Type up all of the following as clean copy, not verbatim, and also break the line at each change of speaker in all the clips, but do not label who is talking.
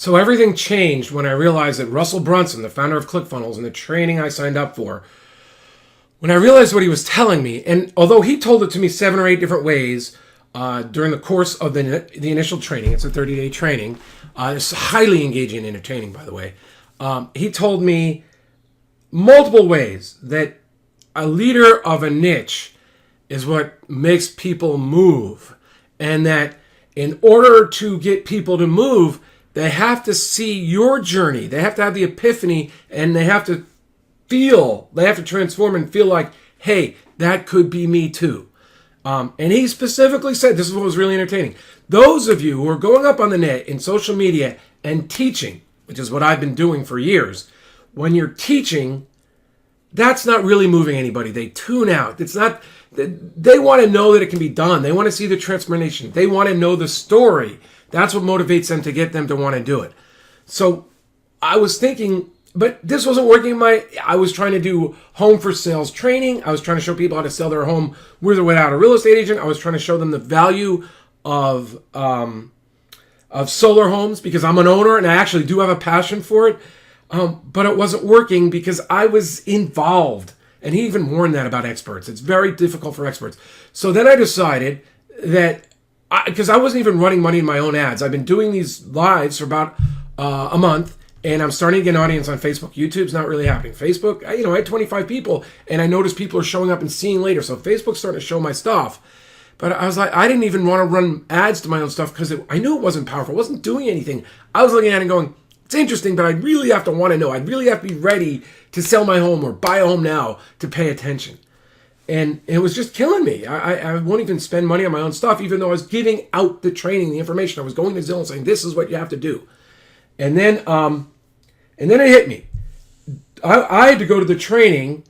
So everything changed when I realized that Russell Brunson, the founder of ClickFunnels, and the training I signed up for, when I realized what he was telling me, and although he told it to me 7 or 8 different ways during the course of the initial training, it's a 30-day training. It's highly engaging and entertaining, by the way. He told me multiple ways that a leader of a niche is what makes people move, and that in order to get people to move, they have to see your journey. They have to have the epiphany, and they have to transform and feel like, hey, that could be me too. And he specifically said, this is what was really entertaining. Those of you who are going up on the net in social media and teaching, which is what I've been doing for years, when you're teaching, that's not really moving anybody. They tune out. It's not, they want to know that it can be done. They want to see the transformation. They want to know the story. That's what motivates them to get them to want to do it. So I was thinking, but this wasn't working. I was trying to do home for sales training. I was trying to show people how to sell their home with or without a real estate agent. I was trying to show them the value of solar homes, because I'm an owner and I actually do have a passion for it. But it wasn't working because I was involved. And he even warned that about experts. It's very difficult for experts. So then I decided that, because I wasn't even running money in my own ads. I've been doing these lives for about a month. And I'm starting to get an audience on Facebook. YouTube's not really happening. Facebook, I had 25 people, and I noticed people are showing up and seeing later. So Facebook's starting to show my stuff. But I was like, I didn't even want to run ads to my own stuff because I knew it wasn't powerful. It wasn't doing anything. I was looking at it and going, it's interesting, but I really have to want to know. I really have to be ready to sell my home or buy a home now to pay attention. And it was just killing me. I won't even spend money on my own stuff, even though I was giving out the training, the information. I was going to Zillow saying, this is what you have to do. And then it hit me. I had to go to the training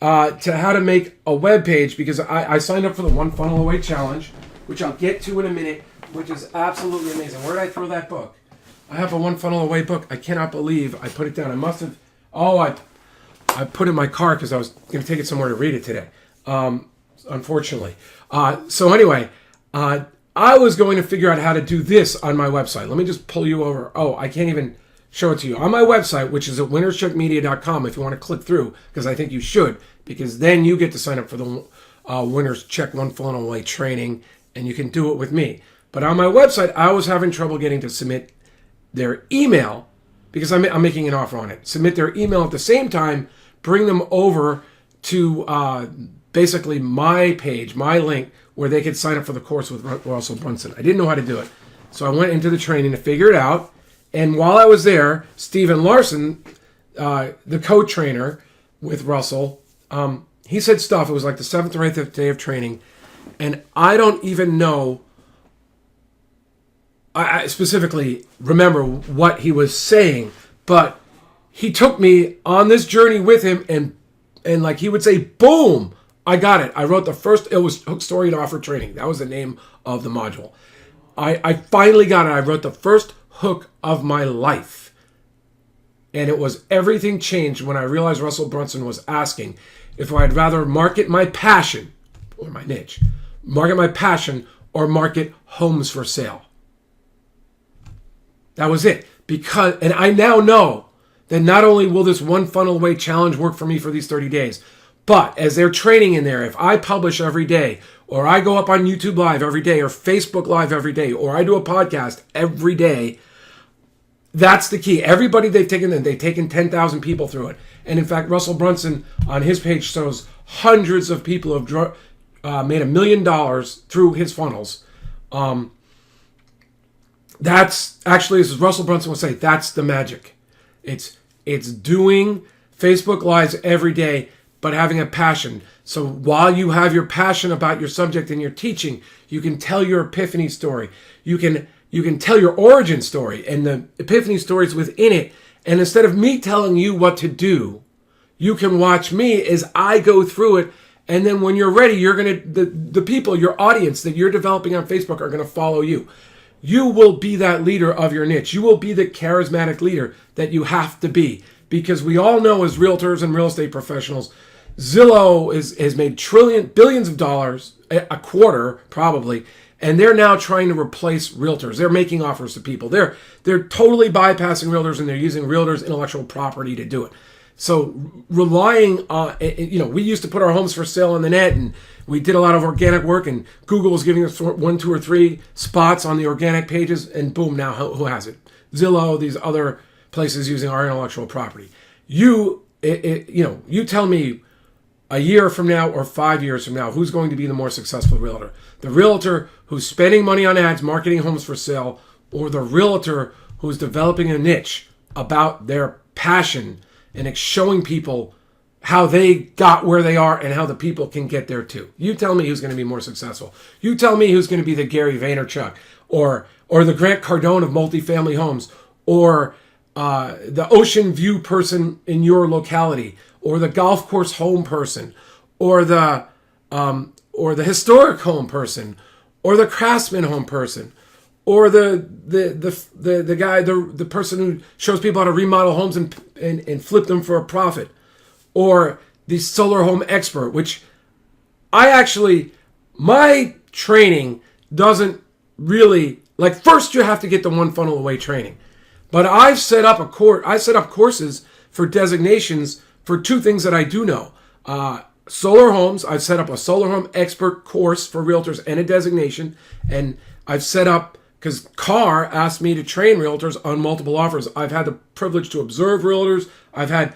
to how to make a web page, because I signed up for the One Funnel Away Challenge, which I'll get to in a minute, which is absolutely amazing. Where did I throw that book? I have a One Funnel Away book. I cannot believe I put it down. I must have. I put it in my car because I was going to take it somewhere to read it today. Unfortunately. So anyway, I was going to figure out how to do this on my website. Let me just pull you over. Oh, I can't even show it to you. On my website, which is at winnerscheckmedia.com, if you want to click through, because I think you should, because then you get to sign up for the Winners Check One Funnel Away training, and you can do it with me. But on my website, I was having trouble getting to submit their email, because I'm making an offer on it. Submit their email at the same time, bring them over to basically my page, my link, where they could sign up for the course with Russell Brunson. I didn't know how to do it. So I went into the training to figure it out. And while I was there, Steven Larson, the co-trainer with Russell, he said stuff. It was like the 7th or 8th day of training. And I don't even know, I specifically remember what he was saying, but he took me on this journey with him, and like he would say, boom, I got it. I wrote the first, it was Hook, Story, and Offer Training. That was the name of the module. I finally got it. I wrote the first hook of my life. And it was, everything changed when I realized Russell Brunson was asking if I'd rather market my passion, or my niche, market my passion, or market homes for sale. That was it. Because, and I now know that not only will this One Funnel Away challenge work for me for these 30 days, but as they're training in there, if I publish every day, or I go up on YouTube Live every day, or Facebook Live every day, or I do a podcast every day, that's the key. Everybody they've taken 10,000 people through it. And in fact, Russell Brunson on his page shows hundreds of people have made $1 million through his funnels. That's actually, as Russell Brunson would say, that's the magic. It's doing Facebook Lives every day, but having a passion. So while you have your passion about your subject and your teaching, you can tell your epiphany story. You can tell your origin story and the epiphany stories within it. And instead of me telling you what to do, you can watch me as I go through it. And then when you're ready, you're going to, the people, your audience that you're developing on Facebook are going to follow you. You will be that leader of your niche. You will be the charismatic leader that you have to be. Because we all know, as realtors and real estate professionals, Zillow has made billions of dollars a quarter, probably, And they're now trying to replace realtors. They're making offers to people. They're totally bypassing realtors, and they're using realtors' intellectual property to do it. So relying on, we used to put our homes for sale on the net, and we did a lot of organic work, and Google was giving us 1, 2, or 3 spots on the organic pages, and boom, now who has it? Zillow, these other places using our intellectual property. You tell me a year from now or 5 years from now, who's going to be the more successful realtor? The realtor who's spending money on ads, marketing homes for sale, or the realtor who's developing a niche about their passion and showing people how they got where they are and how the people can get there too. You tell me who's going to be more successful. You tell me who's going to be the Gary Vaynerchuk or the Grant Cardone of multifamily homes, or the ocean view person in your locality, or the golf course home person, or the historic home person, or the craftsman home person, or the guy, the person who shows people how to remodel homes and flip them for a profit, or the solar home expert, which my training doesn't really, first you have to get the one funnel away training. But I've set up courses for designations for 2 things that I do know. Solar homes, I've set up a solar home expert course for realtors and a designation. And I've set up, because Carr asked me to train realtors on multiple offers. I've had the privilege to observe realtors. I've had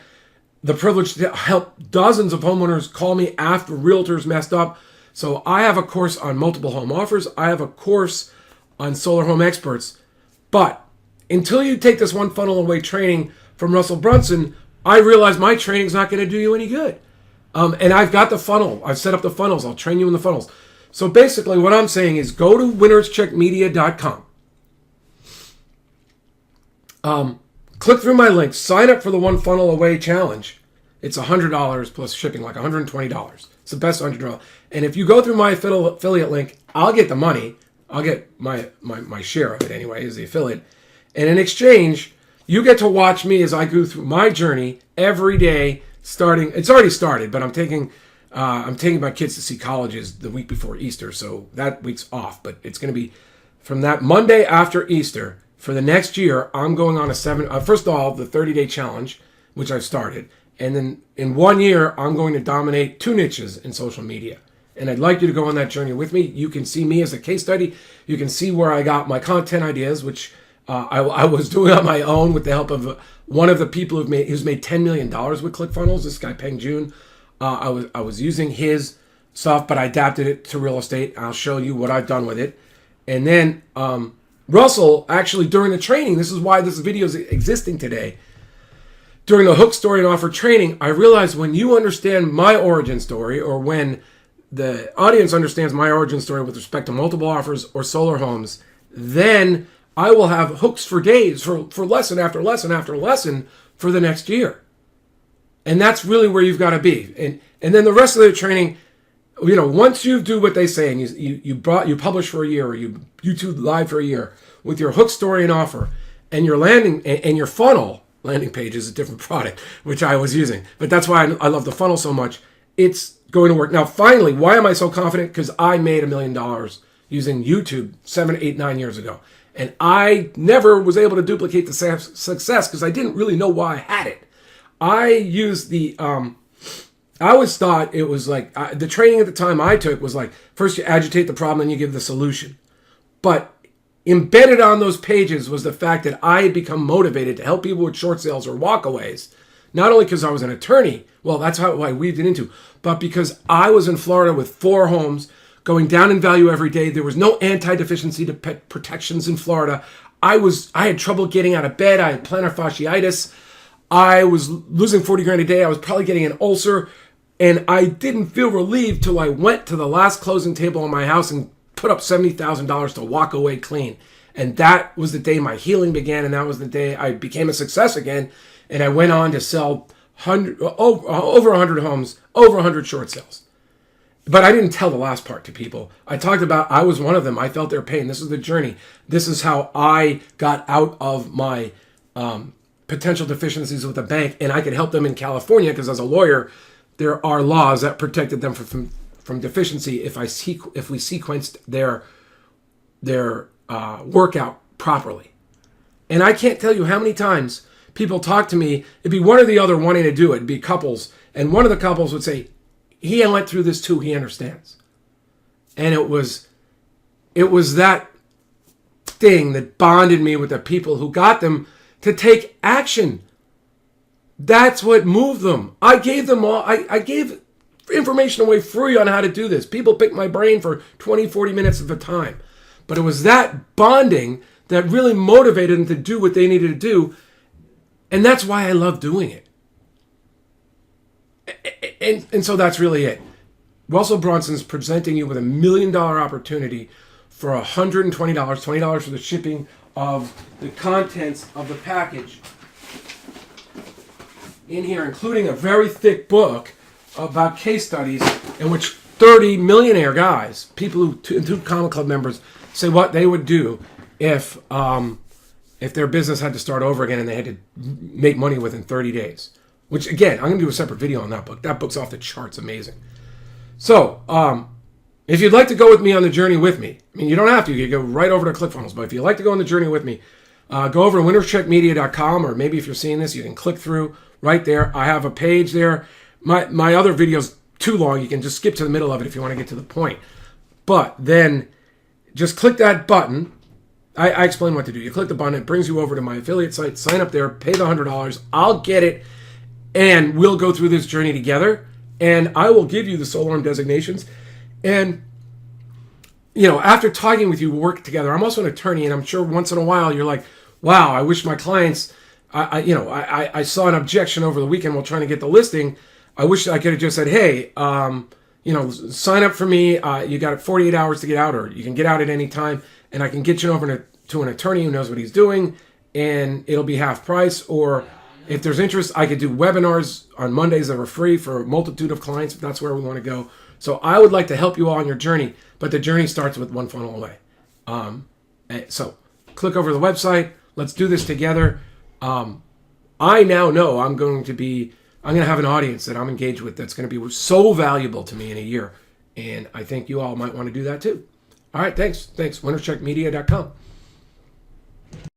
the privilege to help dozens of homeowners call me after realtors messed up. So I have a course on multiple home offers. I have a course on solar home experts. But until you take this one funnel away training from Russell Brunson, I realize my training is not going to do you any good. And I've got the funnel. I've set up the funnels. I'll train you in the funnels. So basically what I'm saying is go to winnerscheckmedia.com. Click through my link. Sign up for the One Funnel Away Challenge. It's $100 plus shipping, like $120. It's the best $100. And if you go through my affiliate link, I'll get the money. I'll get my share of it anyway as the affiliate. And in exchange, you get to watch me as I go through my journey every day. It's already started, but I'm taking my kids to see colleges the week before Easter, so that week's off. But it's going to be from that Monday after Easter for the next year. I'm going on first of all, the 30-day challenge, which I've started, and then in 1 year, I'm going to dominate 2 niches in social media. And I'd like you to go on that journey with me. You can see me as a case study. You can see where I got my content ideas, which I was doing on my own with the help of one of the people who's made $10 million with ClickFunnels, this guy Peng Jun. I was using his stuff, but I adapted it to real estate. I'll show you what I've done with it. And then Russell, actually during the training, this is why this video is existing today. During the hook, story, and offer training, I realized when you understand my origin story, or when the audience understands my origin story with respect to multiple offers or solar homes, then I will have hooks for days, for lesson after lesson after lesson for the next year. And that's really where you've got to be. And then the rest of the training, once you do what they say, and you publish for a year, or you YouTube live for a year with your hook, story, and offer, and your landing and your funnel. Landing page is a different product, which I was using. But that's why I love the funnel so much. It's going to work. Now, finally, why am I so confident? Because I made $1 million using YouTube 7, 8, 9 years ago. And I never was able to duplicate the success because I didn't really know why I had it. I used I always thought it was like, the training at the time I took was like, first you agitate the problem and you give the solution. But embedded on those pages was the fact that I had become motivated to help people with short sales or walkaways. Not only because I was an attorney, well, that's how I weaved it into, but because I was in Florida with 4 homes, going down in value every day. There was no anti-deficiency protections in Florida. I had trouble getting out of bed. I had plantar fasciitis. I was losing 40 grand a day. I was probably getting an ulcer. And I didn't feel relieved till I went to the last closing table in my house and put up $70,000 to walk away clean. And that was the day my healing began. And that was the day I became a success again. And I went on to sell over 100 homes, over 100 short sales. But I didn't tell the last part to people. I talked about, I was one of them. I felt their pain. This is the journey. This is how I got out of my potential deficiencies with the bank. And I could help them in California because as a lawyer, there are laws that protected them from deficiency if we sequenced their workout properly. And I can't tell you how many times people talk to me. It'd be one or the other wanting to do it. It'd be couples. And one of the couples would say, he went through this too. He understands. And it was that thing that bonded me with the people who got them to take action. That's what moved them. I gave them all. I gave information away free on how to do this. People picked my brain for 20, 40 minutes at a time. But it was that bonding that really motivated them to do what they needed to do. And that's why I love doing it. And so that's really it. Russell Brunson's presenting you with $1 million opportunity for $120, $20 for the shipping of the contents of the package in here, including a very thick book about case studies in which 30 millionaire guys, people who, two Comic Club members, say what they would do if their business had to start over again and they had to make money within 30 days. Which, again, I'm going to do a separate video on that book. That book's off the charts, amazing. So, if you'd like to go with me on the journey with me, I mean, you don't have to. You can go right over to ClickFunnels. But if you'd like to go on the journey with me, go over to winnerscheckmedia.com, or maybe if you're seeing this, you can click through right there. I have a page there. My other video's too long. You can just skip to the middle of it if you want to get to the point. But then just click that button. I explain what to do. You click the button. It brings you over to my affiliate site. Sign up there. Pay the $100. I'll get it. And we'll go through this journey together. And I will give you the soul arm designations. And, you know, after talking with you, we'll work together. I'm also an attorney, and I'm sure once in a while you're like, wow, I wish my clients, I saw an objection over the weekend while trying to get the listing. I wish I could have just said, hey, sign up for me. You got 48 hours to get out, or you can get out at any time, and I can get you over to an attorney who knows what he's doing, and it'll be half price. Or if there's interest, I could do webinars on Mondays that are free for a multitude of clients if that's where we want to go. So I would like to help you all on your journey, but the journey starts with one funnel away. So click over to the website. Let's do this together. I now know I'm going to have an audience that I'm engaged with that's going to be so valuable to me in a year. And I think you all might want to do that too. All right, thanks. Winnerscheckmedia.com.